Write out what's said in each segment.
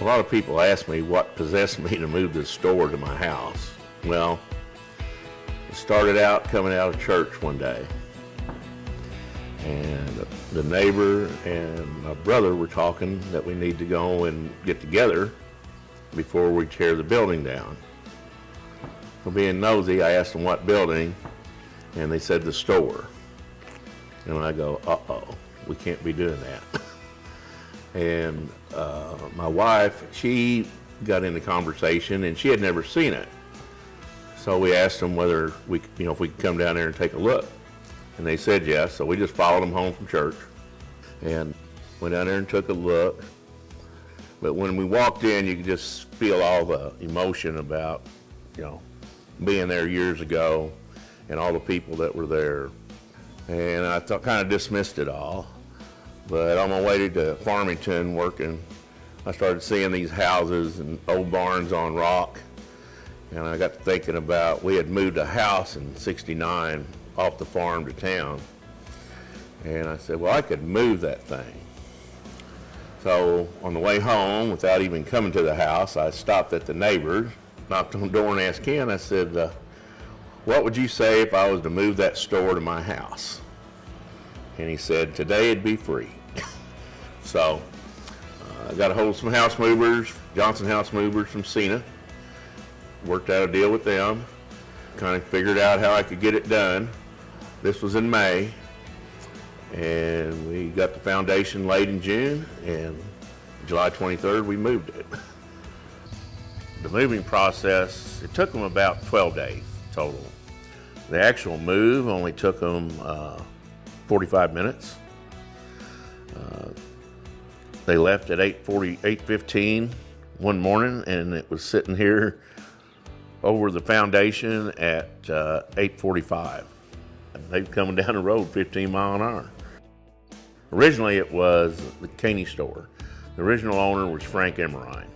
A lot of people ask me what possessed me to move this store to my house. Well, it started out coming out of church one day, and the neighbor and my brother were talking that we need to go and get together before we tear the building down. So being nosy, I asked them what building, and they said the store. And I go, uh-oh, we can't be doing that. And my wife, she got in the conversation, and she had never seen it. So we asked them whether we, if we could come down there and take a look. And they said yes, so we just followed them home from church and went down there and took a look. But when we walked in, you could just feel all the emotion about, being there years ago and all the people that were there. And I kind of dismissed it all. But on my way to Farmington working, I started seeing these houses and old barns on rock. And I got to thinking about, we had moved a house in '69 off the farm to town. And I said, well, I could move that thing. So on the way home, without even coming to the house, I stopped at the neighbor's, knocked on the door and asked Ken, I said, what would you say if I was to move that store to my house? And he said, today it'd be free. So I got a hold of some house movers, Johnson House Movers from Cena, worked out a deal with them, kind of figured out how I could get it done. This was in May, and we got the foundation laid in June, and July 23rd we moved it. The moving process, it took them about 12 days total. The actual move only took them 45 minutes. They left at 8:15 one morning, and it was sitting here over the foundation at 8:45. They were coming down the road 15 miles an hour. Originally it was the Caney store. The original owner was Frank Emmerine.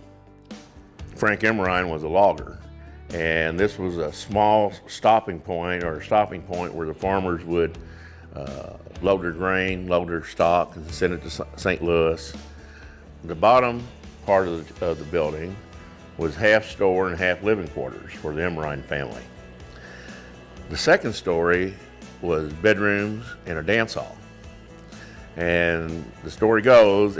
Frank Emmerine was a logger, and this was a small stopping point where the farmers would load their grain, load their stock, and send it to St. Louis. The bottom part of the building was half store and half living quarters for the Emmerine family. The second story was bedrooms and a dance hall. And the story goes,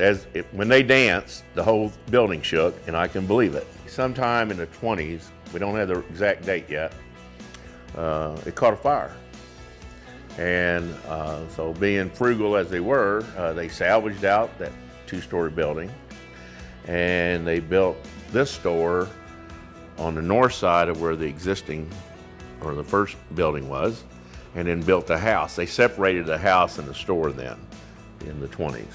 when they danced, the whole building shook, and I can believe it. Sometime in the 20s, we don't have the exact date yet, it caught a fire. And so being frugal as they were, they salvaged out that two-story building, and they built this store on the north side of where the existing, or the first building was, and then built a house. They separated the house and the store then in the 20s.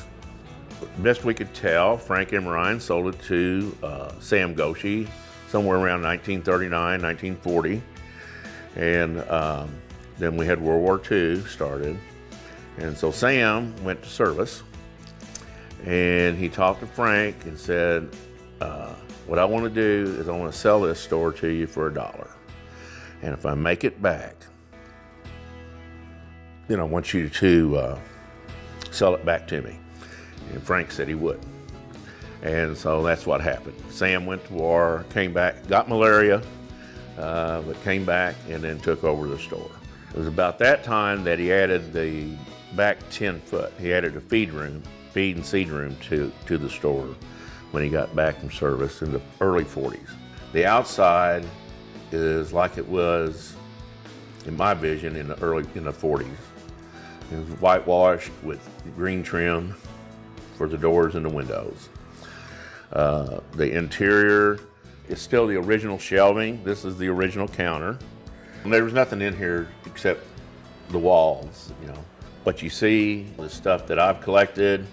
Best we could tell, Frank Emmerine sold it to Sam Gosche somewhere around 1939, 1940. And then we had World War II started. And so Sam went to service, and he talked to Frank and said, what I want to do is I want to sell this store to you for $1. And if I make it back, then I want you to sell it back to me. And Frank said he would. And so that's what happened. Sam went to war, came back, got malaria, but came back and then took over the store. It was about that time that he added the back 10 foot. He added a feed and seed room to the store when he got back from service in the early 40s. The outside is like it was, in my vision, in the 40s. It was whitewashed with green trim for the doors and the windows. The interior is still the original shelving. This is the original counter. And there was nothing in here except the walls, What you see, the stuff that I've collected,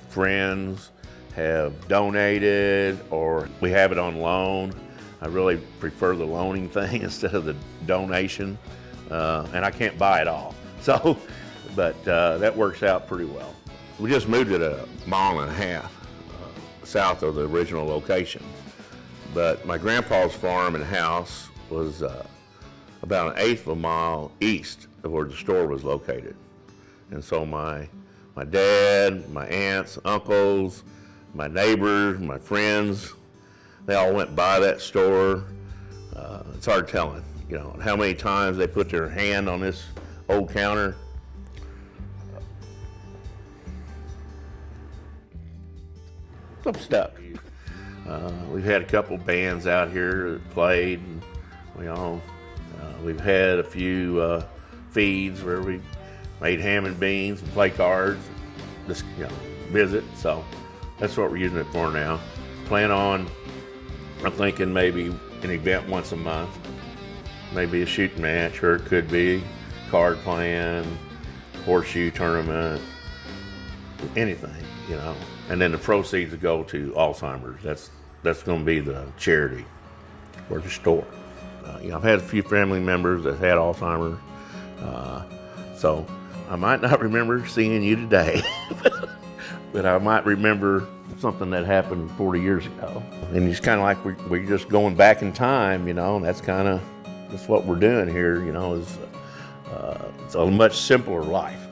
friends have donated, or we have it on loan. I really prefer the loaning thing instead of the donation, and I can't buy it all. So, but that works out pretty well. We just moved it a mile and a half south of the original location. But my grandpa's farm and house was about 1/8 of a mile east of where the store was located. And so my dad, my aunts, uncles, my neighbors, my friends, they all went by that store. It's hard telling, you know, how many times they put their hand on this old counter. I'm stuck. We've had a couple bands out here that played, and we've had a few feeds where we made ham and beans and play cards, just visit. So that's what we're using it for now. I'm thinking maybe an event once a month, maybe a shooting match, or it could be card playing, horseshoe tournament, anything, And then the proceeds will go to Alzheimer's. That's going to be the charity for the store. I've had a few family members that had Alzheimer's, so I might not remember seeing you today, but I might remember something that happened 40 years ago. And it's kind of like we're just going back in time, and that's what we're doing here, it's a much simpler life.